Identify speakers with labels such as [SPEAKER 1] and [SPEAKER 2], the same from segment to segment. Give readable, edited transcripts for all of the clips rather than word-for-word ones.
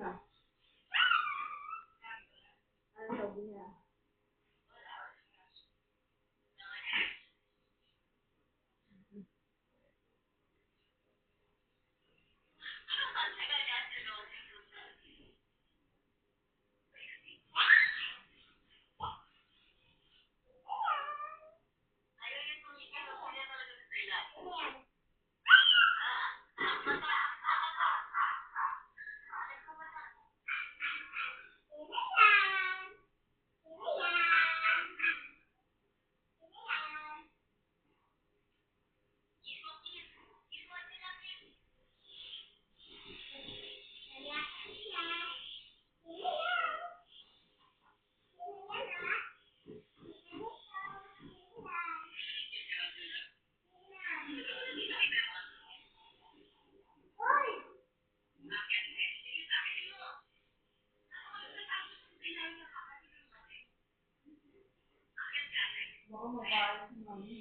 [SPEAKER 1] Ano sabi niya? Baka magalit si mami.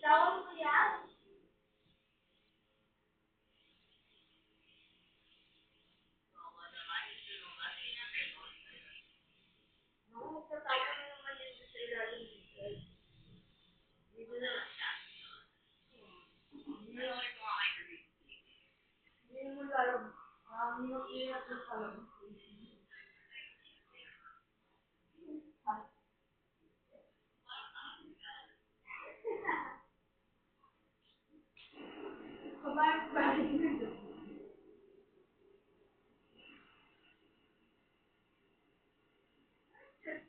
[SPEAKER 1] Tawag mo yan? Oo, tatawag na naman yun sa ilalim. Dito na. Hindi mo alam. Hirap na alam. Kabalik-balik.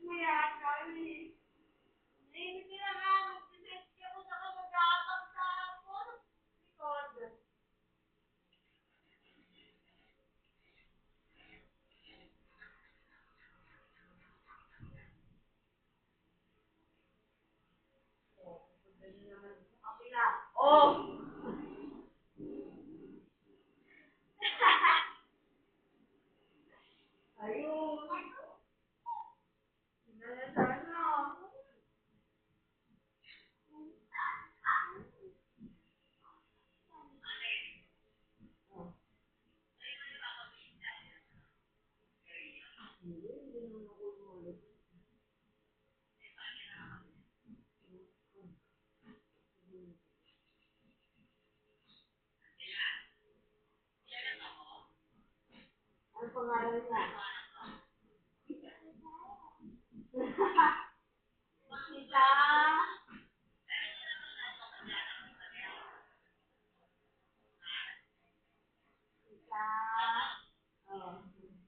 [SPEAKER 1] Kuya, sorry. Hindi na nga. Mag-message ako sa kamag-aabang sa phone. Record. Ganyan naman sa kapila. Oh! Ayun. Nalatan na. Hindi naman ako ulit. Ano pangalan niya? Sita. Sita. Oh. Sita.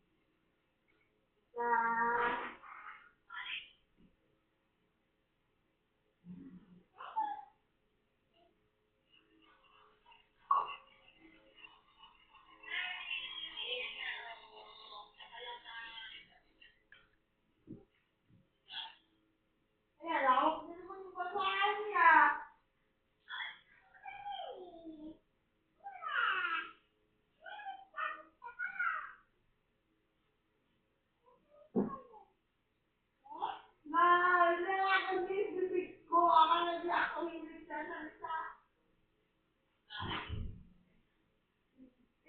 [SPEAKER 1] Ayan, ako. Hindi naman yung basahan niya. Nalalaman yung bibig ko. Akala niya ako hindi nagsasalita.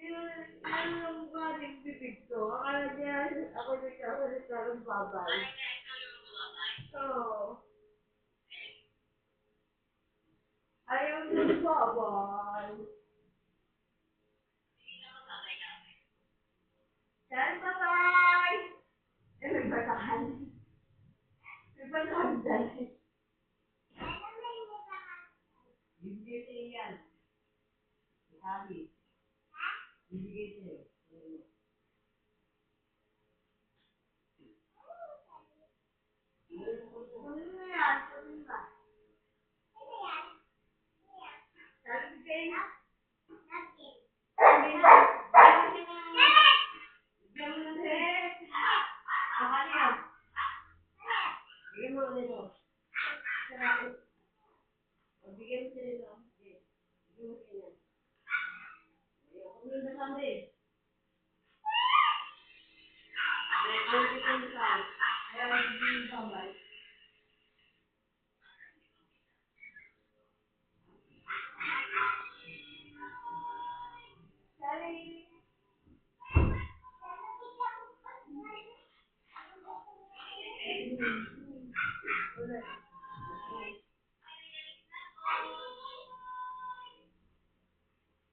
[SPEAKER 1] Tinanong ko yung bibig ko. Akala niya ako nagsasalita ng babay. Oo. Ayaw niya ng babay. Yan, bye-bye! Eh, may batahan. May batahan dyan. Bibigay sa'yo yan. Sabi. Bibigay sa'yo. Ano na yan? Ano na? Sabi kayo. Sabi na. Bigyan mo na sa'yo. Baka niya. Bigyan mo na ito.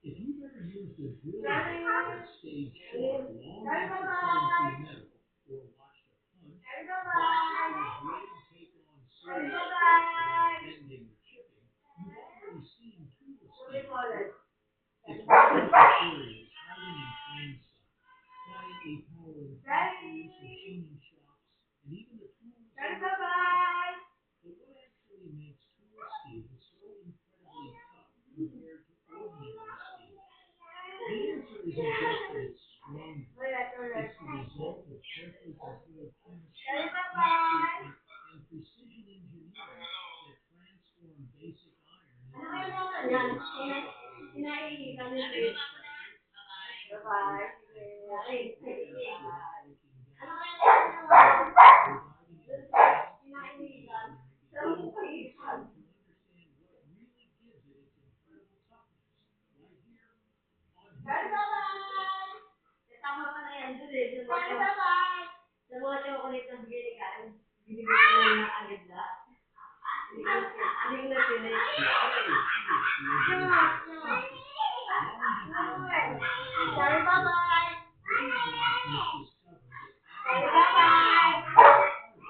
[SPEAKER 2] If you've ever used a drill bit that stayed sharp long after cutting through metal, or watched a punch, block, or blade take on serious pressure without bending or chipping, you've already seen tool steel work. It's one of those materials hiding in plain sight, quietly powering factories, machining shops, and even the tools in your home. But what actually makes tool steel so incredibly tough compared to ordinary steel? The answer isn't just that it's stronger. It's the result of carefully controlled chemistry, heat treatment, and precision engineering that transform basic iron into materials capable of withstanding high pressure, high temperatures, and constant wear without breaking down. Today, we're diving into the science and engineering behind tool steel to understand what really gives it its incredible toughness, right here on History Hit the Fan.
[SPEAKER 1] Tama pa na yan doon eh. Sa mga chocolate na binigay ko lang na agad lahat. Hindi ko na finish.
[SPEAKER 2] The story of tool steel goes back centuries, long before modern computing existed. Brainwashed discovered that atoms could combine and make a particle, giving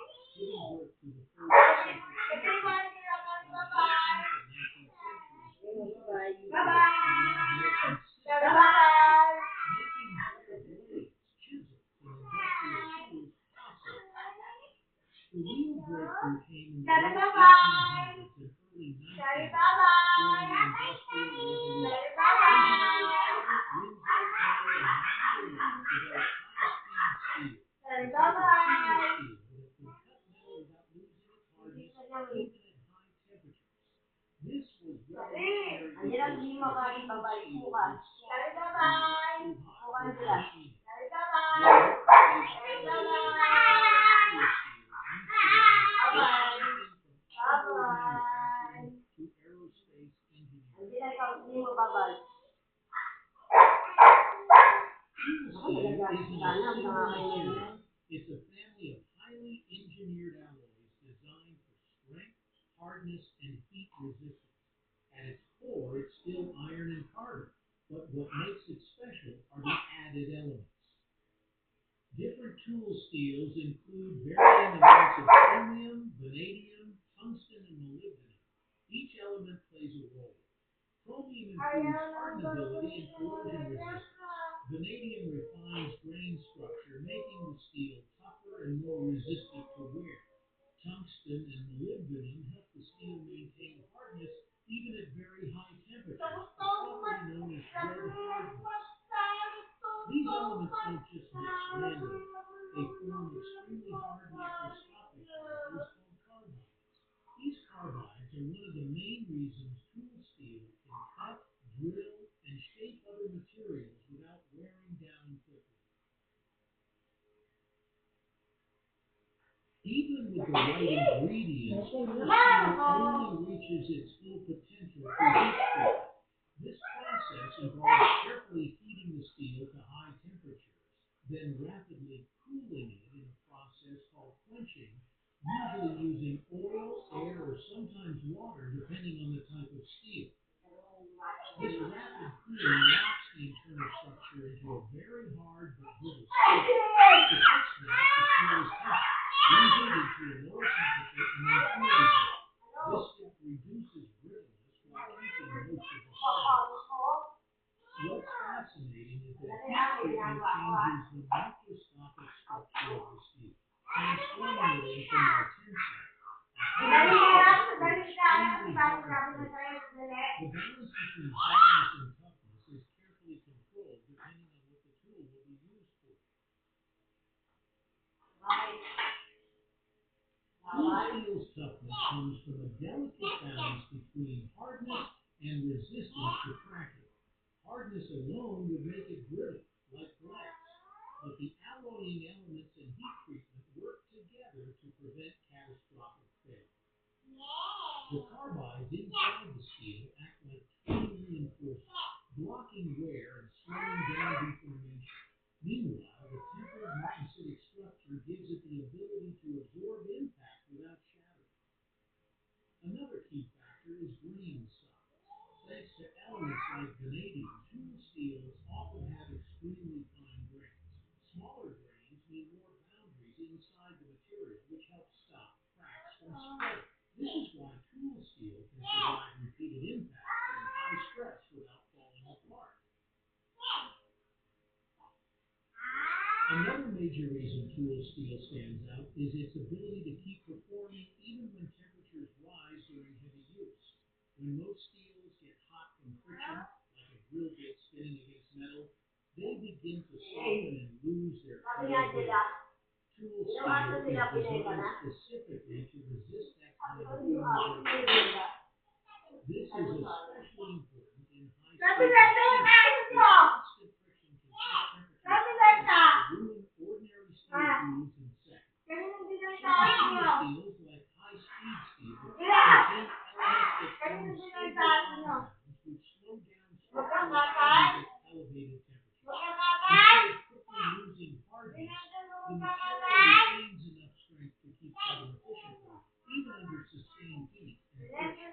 [SPEAKER 2] birth to the first simple steel tubes. By the 18th and 19th centuries, physical steel production allowed more consistent precision, making better blades, chisels, and industrial tools possible. The real breakthrough came in the late 1800s and early 1900s during the Industrial Revolution. Engineers Herbert Winslow Taylor and Maxwell Wright developed high-speed steel, a type of tool steel that could cut metal without losing its hardness even at high temperatures. This was revolutionary because traditional steel would soften when it got too hot for the machining. Yet, today's foundation, modern tool steels used today is everything from outboard manufacturing to aerospace engineering. Tool steel isn't a single material. It's a family of highly engineered alloys designed for strength, hardness, and heat resistance. At its core, it's still iron and carbon, but what makes it special are the added elements. Different tool steels include varying amounts of chromium, vanadium, tungsten, and molybdenum. Each element plays a role. Chromium improves hardenability and corrosion resistance. Vanadium refines grain structure, making the steel tougher and more resistant to wear. Tungsten and molybdenum help the steel maintain hardness even at very high temperatures, a property known as red hardness. These elements don't just mix randomly. They form extremely hard microscopic particles called carbides. These carbides are one of the main reasons tool steel can cut, drill, and shape other materials without wearing down quickly. Even with the right ingredients, tool steel only reaches its full potential through heat treatment. This process involves carefully heating the steel to high temperatures, then rapidly cooling it in a process called quenching, usually using oil, air, or sometimes water, depending on the type of steel. This rapid cooling locks the internal structure into a very hard but brittle state. To fix that, the steel is tempered, reheated to a lower temperature, and then cooled again. This step reduces brittleness while keeping most of the hardness. What's fascinating is that heat treatment changes the microscopic structure of the steel, transforming it into more tensile. A highly polished but extremely hard plate. The balance between hardness and toughness is carefully controlled depending on what the tool will be used for. Tool steel's toughness comes from a delicate balance between hardness and resistance to cracking. Hardness alone would make it brittle, like glass. but the alloying elements and heat treatment work together to prevent catastrophic failure. The carbides inside the steel act like tiny reinforcers, blocking wear and slowing down deformation. Meanwhile, the tempered martensitic structure gives it the ability to absorb impact without shattering. Another key factor is grain size. Thanks to elements like vanadium, tool steels often have extremely fine grains. Smaller grains mean more boundaries inside the material, which helps stop cracks from spreading. This is why tool steel can survive repeated impacts and high stress without falling apart. Another major reason tool steel stands out is its ability to keep performing even when temperatures rise during heavy use. When most steels get hot from friction, like a drill bit spinning against metal, they begin to soften and lose their durability. Tool steel is designed specifically to resist that kind of degradation. This is especially important in high-speed machines where constant friction can push temperatures to ruin ordinary steel grooves in seconds. Certain steels, like high-speed steel, contain elements that form stable compounds which slow down structural changes at elevated temperatures. Instead of quickly losing hardness, the material retains enough strength to keep cutting efficiently, even under sustained heat and friction.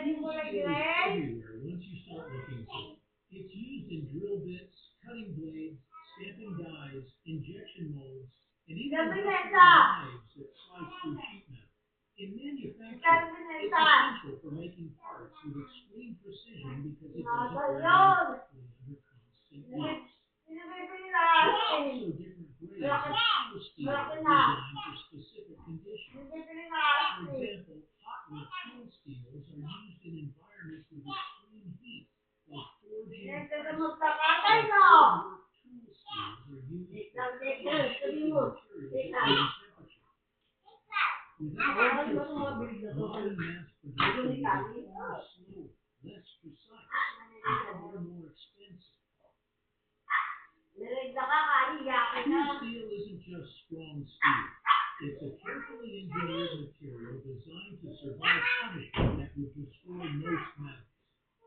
[SPEAKER 2] Tool steel is everywhere once you start looking for it. It's used in drill bits, cutting blades, stamping dies, injection molds, and even industrial knives that slice through sheet metal. In manufacturing, it's essential for making parts with extreme precision because it doesn't wear down quickly under constant use. There are also different grades of tool steel designed for specific conditions. For example, hot-work tool steels are used in environments with extreme heat, like forging and pressing, while cold-work tool steels are used for cutting and shaping materials at room temperature. Without tool steel, modern mass production would be far slower, less precise, and far more expensive. Tool steel isn't just strong steel. It's a carefully engineered material designed to survive punishment that would destroy most metals.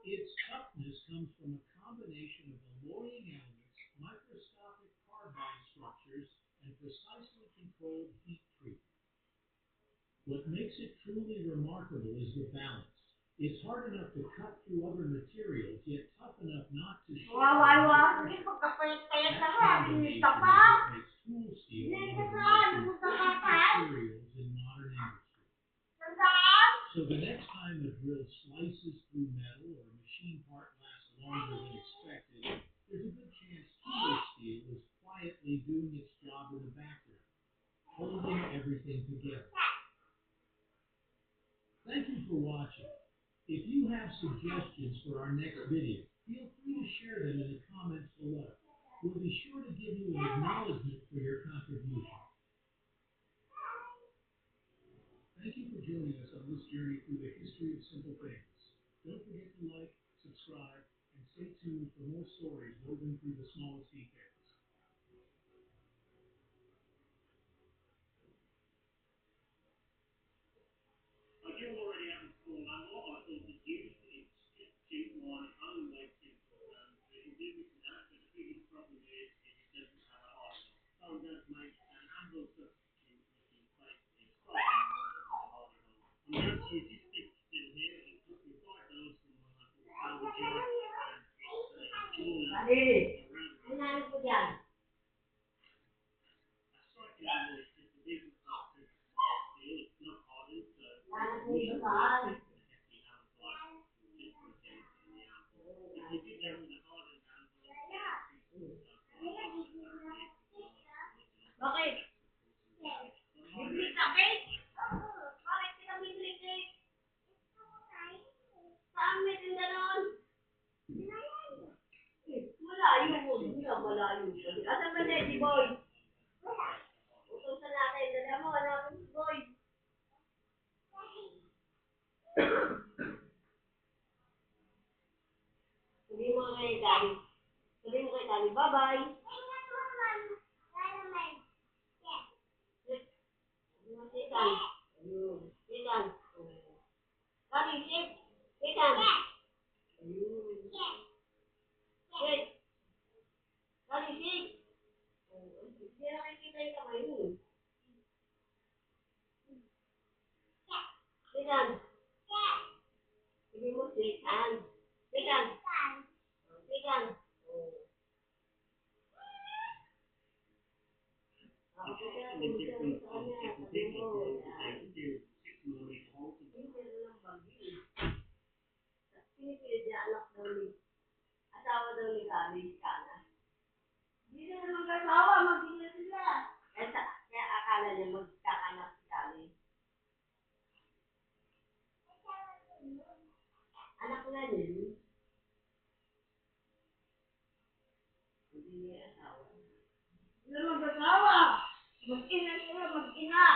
[SPEAKER 2] Its toughness comes from a combination of alloying elements, microscopic carbide structures, and precisely controlled heat treatment. What makes it truly remarkable is the balance. It's hard enough to cut through other materials, yet tough enough not to shatter under pressure. That combination is what makes tool steel one of the most important materials in modern industry. So the next time a drill slices through metal or a machine part lasts longer than expected, there's a good chance tool steel is quietly doing its job in the background, holding everything together. Thank you for watching. If you have suggestions for our next video, feel free to share them in the comments below. We'll be sure to give you an acknowledgement for your contribution. Thank you for joining us on this journey through the history of simple things. Don't forget to like, subscribe, and stay tuned for more stories woven through the smallest details. I do already have a small animal. I thought the use is to my own way simple, and it will do me to that, but the biggest problem is it doesn't have a hard enough. So I'm going to make an anvil substitute which is basically a slightly harder hole. I'm going to use this thick steel here. It took me 5 dollars from when I bought the job, and it's a jaw around it. A striking anvil is just a decent part of steel. It's not hardened, so we should work. If you did that with a hardened anvil,
[SPEAKER 1] Bakit? Bibili ka cake? Bakit ka bibili cake? Saan may tinda noon? Malayo mo. Malayo. Asan ba na si Boy? Utusan natin. Dala mo. Hanapin si Boy. Hindi mo nga yung galing. yun. Sigan. Sabi mo, sigan. Sigan. Sigan. Ako kaya kung siya sa kanya, sabi mo, pinipilit niya anak daw ni, asawa daw ni Gabi, Kana. Hindi na naman kasawa, mag-ina sila. Kaya akala niya magkakanak si Gabi. Anak nga niya, hindi niya asawa. Hindi naman kasawa, mag-ina sila, mag-ina.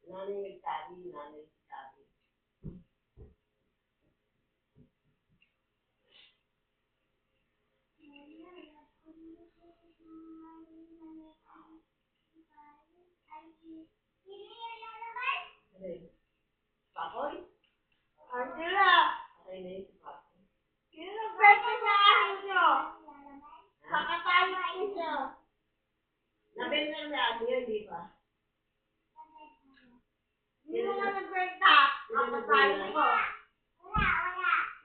[SPEAKER 1] Nanay nagsabi, nanay nagsabi. Pakoy? Angela! Okay na yun si Pakoy. Sino nag-birthday sa akin nyo? Kakatayo nyo. Nabenta na atin yun, di ba? Sino nga nag-birthday? Kakatayo ko.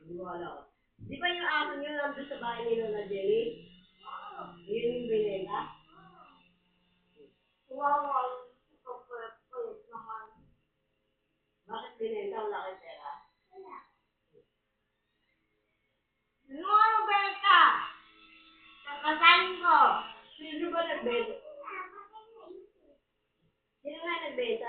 [SPEAKER 1] Hindi ko alam. Di ba yung aso nyo nandun sa bahay ni Lola Jenny? Yun yung binenta? Wow. Bakit binenta? Wala kayo pera? Sino nga nagbenta? Kakasayin ko. Sino ba nagbenta? Sino nga nagbenta?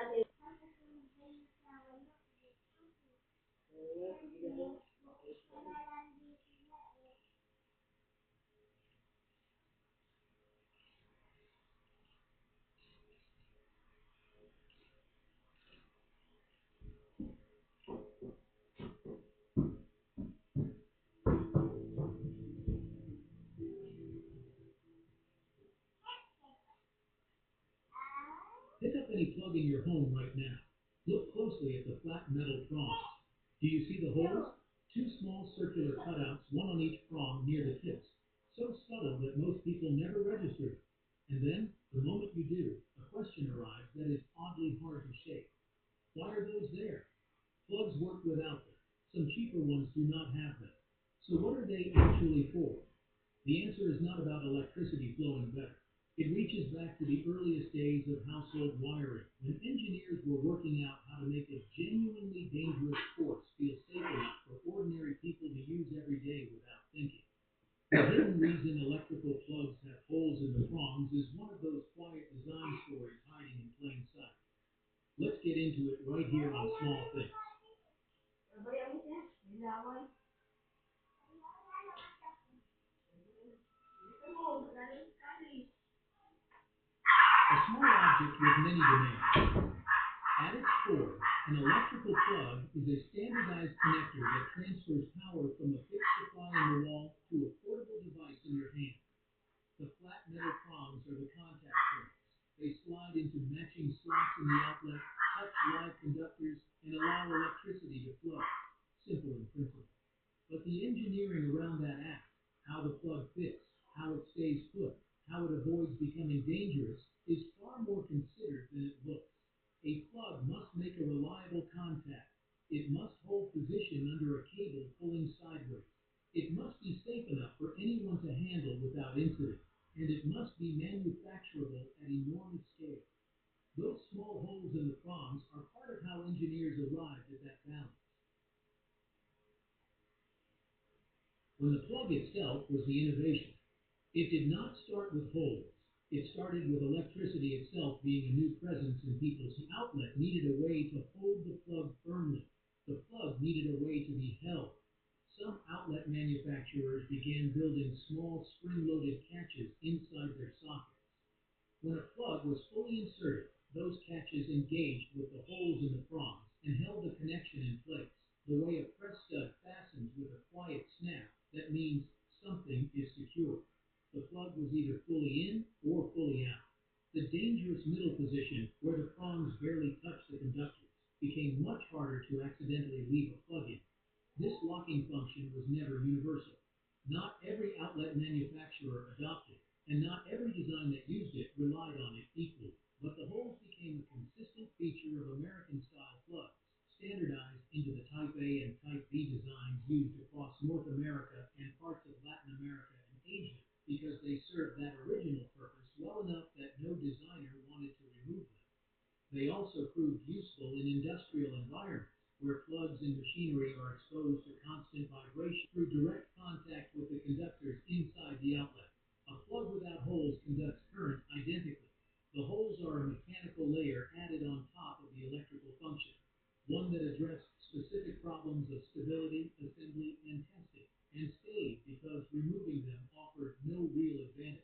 [SPEAKER 2] Pick up any plug in your home right now. Look closely at the flat metal prongs. Do you see the holes? Two small circular cutouts, one on each prong near the tips. So subtle that most people never register them. And then, the moment you do, a question arrives that is oddly hard to shake. Why are those there? Plugs work without them. Some cheaper ones do not have them. So what are they actually for? The answer is not about electricity flowing better. It reaches back to the earliest days of household wiring, when engineers were working out how to make a genuinely dangerous force feel safe enough for ordinary people to use every day without thinking. The hidden reason electrical plugs have holes in the prongs is one of those quiet design stories hiding in plain sight. Let's get into it right here on Small Things. A small object with many demands. At its core, an electrical plug is a standardized connector that transfers power from a fixed supply in the wall to a portable device in your hand. The flat metal prongs are the contact points. They slide into matching slots in the outlet, touch live conductors, and allow electricity to flow. Simple in principle. But the engineering around that act, how the plug fits, how it stays put, how it avoids becoming dangerous, is far more considered than it looks. A plug must make a reliable contact. It must hold position under a cable pulling sideways. It must be safe enough for anyone to handle without incident. And it must be manufacturable at enormous scale. Those small holes in the prongs are part of how engineers arrived at that balance. When the plug itself was the innovation, it did not start with holes. It started with electricity itself being a new presence in people's outlet needed a way to hold the plug firmly. The plug needed a way to be held. Some outlet manufacturers began building small spring-loaded catches inside their sockets. When a plug was fully inserted, those catches engaged with the holes in the prongs and held the connection in place, the way a press stud fastens with a quiet snap that means something is secure. The plug was either fully in or fully out. The dangerous middle position, where the prongs barely touch the conductors, became much harder to accidentally leave a plug in. This locking function was never universal. Not every outlet manufacturer adopted it, and not every design that used it relied on it equally. changed them because they served that original purpose well enough that no designer wanted to remove them. They also proved useful in industrial environments where plugs in machinery are exposed to constant vibration through direct contact with the conductors inside the outlet. A plug without holes conducts current identically. The holes are a mechanical layer added on top of the electrical function, one that addressed specific problems of stability, assembly, and testing, and stayed because removing them offered no real advantage.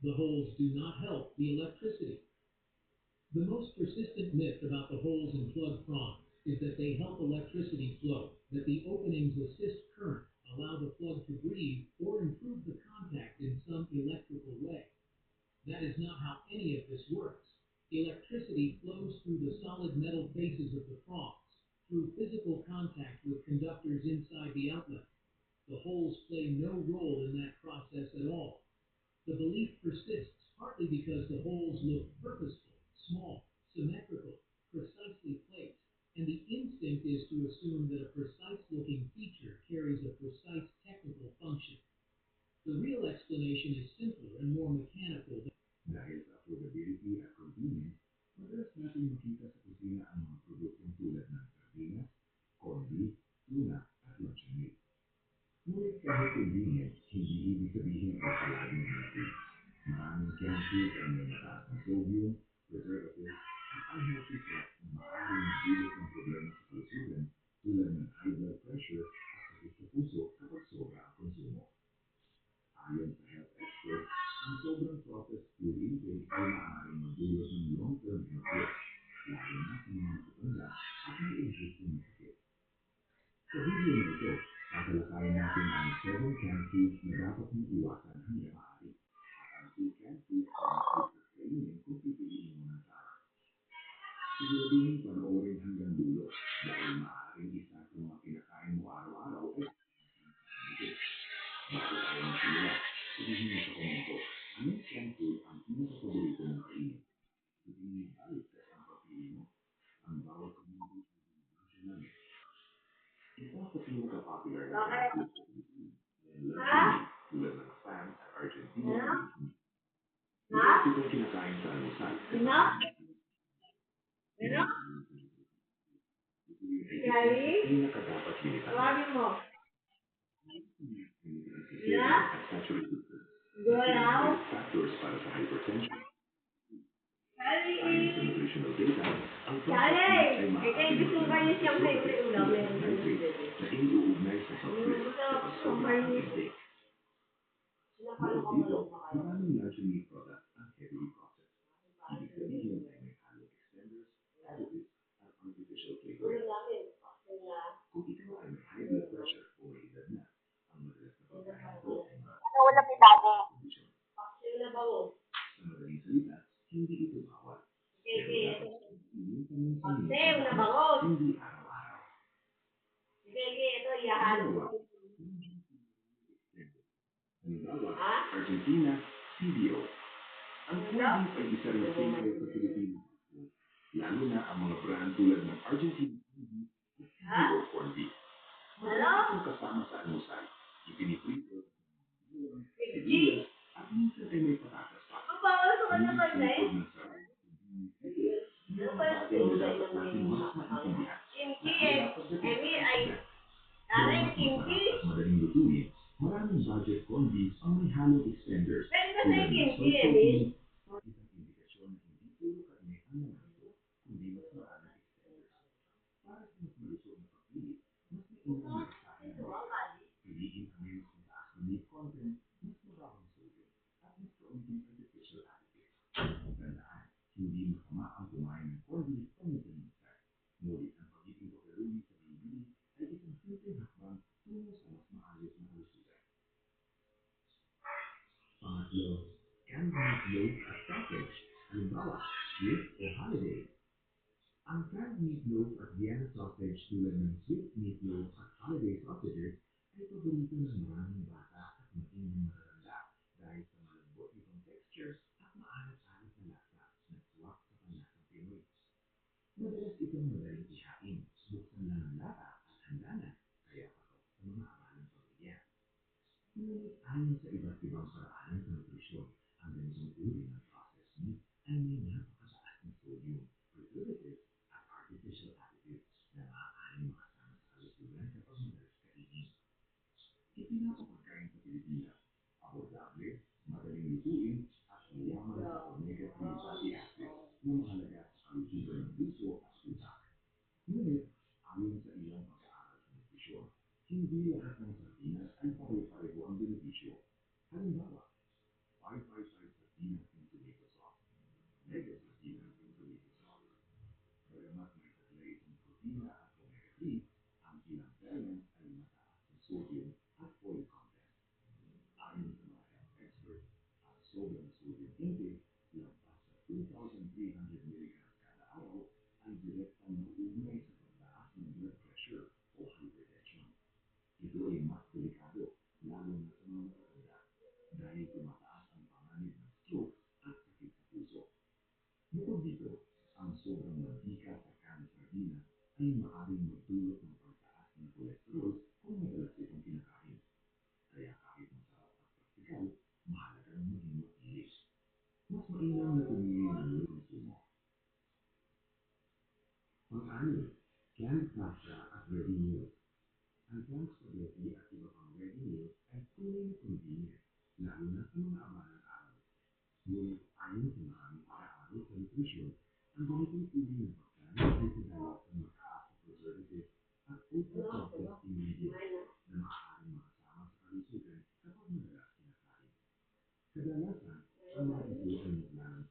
[SPEAKER 2] The holes do not help the electricity. The most persistent myth about the holes in plug prongs is that they help electricity flow, that the openings assist current, allow the plug to breathe, or improve the contact in some electrical way. That is not how any of this works. Electricity flows through the solid metal faces of the prongs, through physical contact with conductors inside the outlet. The holes play no role in that process at all. The belief persists partly because the holes look purposeful, small, symmetrical, precisely placed, and the instinct is to assume that a precise-looking feature carries a precise technical function. The real explanation is simpler and more mechanical than
[SPEAKER 3] Dahil sa affordability at convenience, madalas natin makita sa kusina ang mga produktong tulad ng sardinas, corned beef, tuna, at luncheon meat. Ngunit kahit convenient, hindi ibig sabihin ay palaging healthy. Maraming canned foods ang may mataas na sodium, preservatives, at unhealthy fats na maaaring magdulot ng problema sa kalusugan tulad ng high blood pressure at sakit sa puso kapag sobra ang konsumo. Ayon sa health experts, ang sobrang processed food intake ay maaaring magdulot ng long-term health risks, lalo na sa mga matatanda at may existing na sakit. Sa video na ito, tatalakayin natin ang 7 canned foods na dapat mong iwasan hanggang maaari at ang 2 canned foods na mas ligtas kainin kung pipiliin mo ng tama. Siguraduhin panoorin hanggang dulo dahil maaaring isa sa mga kinakain mo araw-araw ay ito. Bago tayo magsimula, sabihin mo sa komento, anong canned food ang pinaka-paborito mong kainin? Sabihin mo balik kasi ang pagpili mo. Ang bawat komento ay version namin. Isa sa pinaka-popular na canned food sa Pilipinas ay luncheon meat tulad ng spam at Argentina beef meat. Ito itong kinakain sa almusal. Ito yung ay isa sa pinaka-dapat limitan. Factors para sa hypertension. Ayon sa nutritional data, ang processed foods ay maaaring magdala ng carbohydrate na iniuugnay sa health risks kapag sobra ang intake. Bukod dito, maraming luncheon meat products ang heavily processed. Ibig sabihin ay may halong extenders, additives, at artificial flavoring. Kung ikaw ay may high blood pressure o may edad na, ang madalas na pagkain ito ay mga kondisyon. Sa madaling salita, hindi ito bawal. Pero dapat minsan-minsan, hindi araw-araw. Halimbawa, Argentina, CBO. Ang corned beef ay isa rin favorite sa Pilipinas, lalo na ang mga brand tulad ng Argentina CBO corned beef. Madalas itong kasama sa almusal, ipiniprito, sibuyas, at minsan ay may patatas pa. Ngunit sa likod ng sarap, ito ang bagay na dapat natin mas maintindihan. Lalo na pagdating sa isda. Para mas masarap at madaling lutuin, maraming budget corned beef ang may halong extenders tulad ng soy protein. Isang indikasyon na hindi puro karne ang laman ito, kundi mas maraming extenders. Para sa mas malusog na pagpili, mas mainam na basahin ang label. Piliin ang may mas mataas na meat content, mas mababang sodium, at mas kaunting artificial additives. Tandaan, hindi masama ang kumain ng corned beef paminsan-minsan. Ngunit ang pagiging overruling sa bibili ay isang simpleng hakbang tungo sa mas maayos na kalusugan. Pangatlo, canned meatloaf at sausage. Halimbawa, Swiss o holiday. Ang canned meatloaf at Vienna sausage tulad ng Swiss meatloaf at holiday sausages ay paborito ng maraming bata at maging ng matatanda dahil sa malambot nitong texture at maalat-alat na lasa na swak sa panlasang Pinoy. Madalas itong madaling ihain, buksan lang ang lata at handa na, kaya patok sa mga abalang Ngunit ayon sa iba't ibang paraan sa nutrisyon, ang ganitong uri ng processed meat ay may napakataas na sodium, preservatives, at artificial additives na maaaring makasama sa kalusugan kapag madalas kainin. Ipinapapagkain sa Pilipinas, abordable, madaling lutuin, at mayaman sa omega-3 fatty acids na mahalaga sa kalusugan ng puso at utak. Ngunit, ayon sa ilang pag-aaral sa nutrisyon, hindi lahat ng sardinas ay pare-pareho ang benepisyo. Halimbawa, 555 sardinas in tomato sauce, mega sardinas in tomato sauce. Bagamat may taglay itong protina at omega-3, ang ilang variants ay mataas sa sodium at oil content. Ayon sa mga health experts, ang sobrang sodium intake, lampas sa 2,300 milligrams kada araw, ay direktang nauugnay sa pagtaas ng blood pressure o hypertension. Ito ay mas delikado, lalo na sa mga matatanda, dahil tumataas ang panganib ng stroke at sakit sa puso. Bukod dito, ang sobrang mantika sa canned sardinas ay maaaring magdulot ng pagtaas ng kolesterol kung madalas itong kinakain. Kaya kahit masarap at praktikal, mahalagang maging mapili. Mas mainam na pumili ng konsumo. Pang-anim, canned pasta at ready meals. Ang canned spaghetti at iba pang ready meals ay tunay na convenient, lalo na sa mga abanang araw. Ngunit ayon sa maraming pag-aaral sa nutrisyon, ang ganitong uri ng pagkain ay kadalasang mataas sa preservatives at ultra-processed ingredients na maaaring makasama sa kalusugan kapag madalas kinakain. Kadalasan, ang mga ito ay naglalang.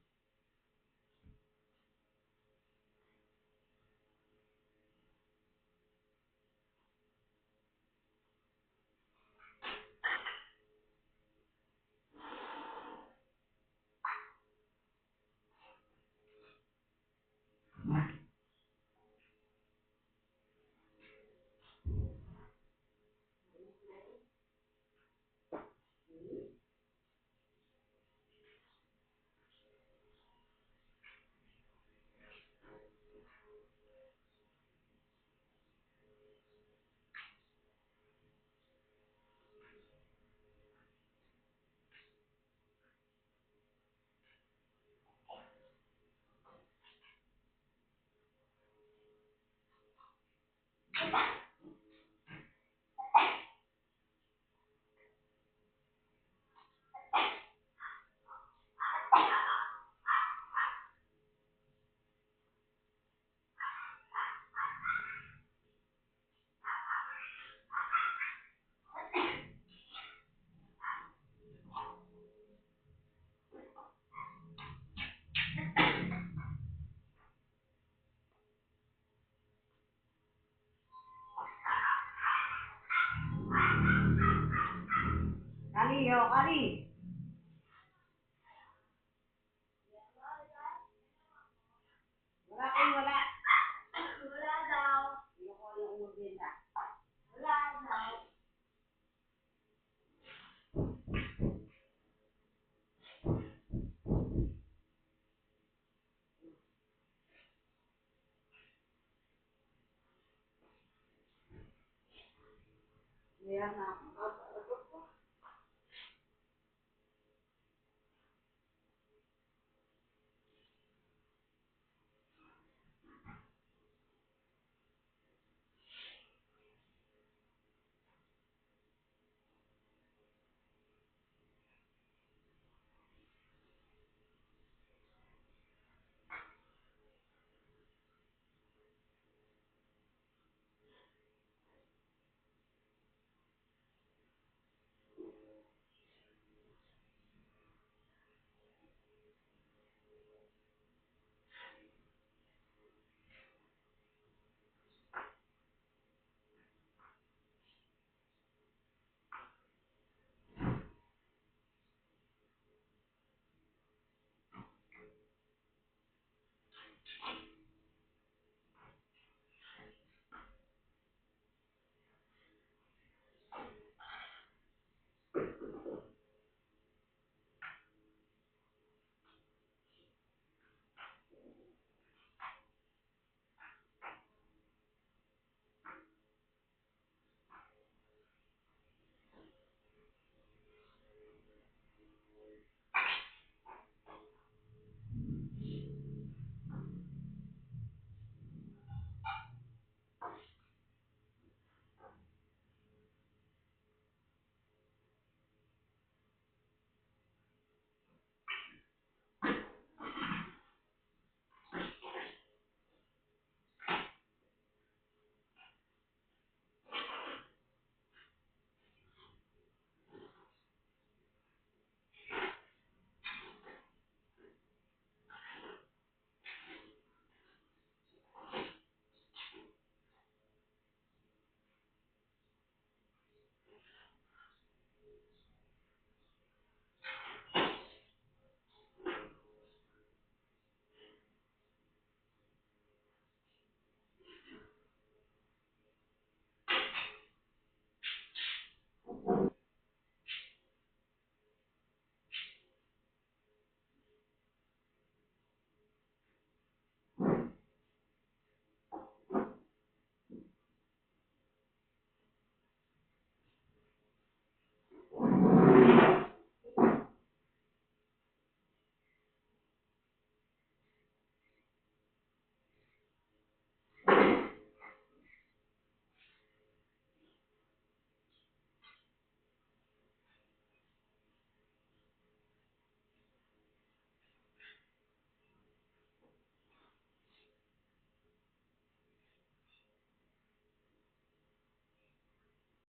[SPEAKER 1] Kali, oh, kali. Wala kayo, wala. Wala daw. Hindi ko alam umubenta. Wala daw. Kaya nga,